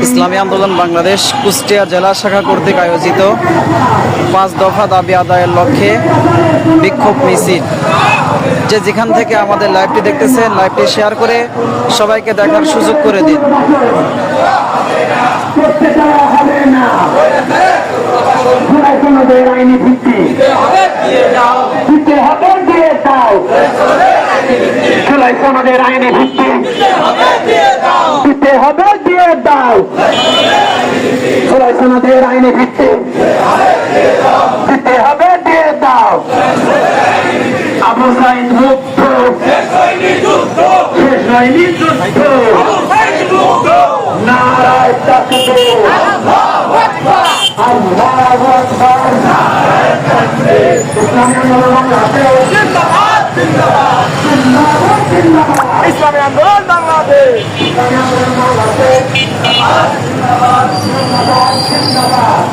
ইসলামী আন্দোলন বাংলাদেশ কুষ্টিয়া জেলা শাখা কর্তৃক আয়োজিত 5 দফা দাবি আদায়ের লক্ষ্যে বিক্ষোভ মিছিল। যে যেখান থেকে আমাদের লাইভটি দেখতেছেন, লাইভটি শেয়ার করে সবাইকে দেখার সুযোগ করে দিন। সমাজের আইনি ভিত্তি দিতে হবে, দিয়ে দাও। সমাজের আইনি ভিত্তি দিতে হবে, দিয়ে দাও। আবু সাইদ মুক্ত, শেষ হয়নি যুদ্ধ। নারায় তাকবীর, আল্লাহু আকবার, আল্লাহু আকবার। ইসলামী আন্দোলন বাংলাদেশ জিন্দাবাদ, জিন্দাবাদ, জিন্দাবাদ, জিন্দাবাদ। ইসলামী আন্দোলন বাংলাদেশ, ইসলামী আন্দোলন বাংলাদেশ জিন্দাবাদ, জিন্দাবাদ, জিন্দাবাদ, জিন্দাবাদ।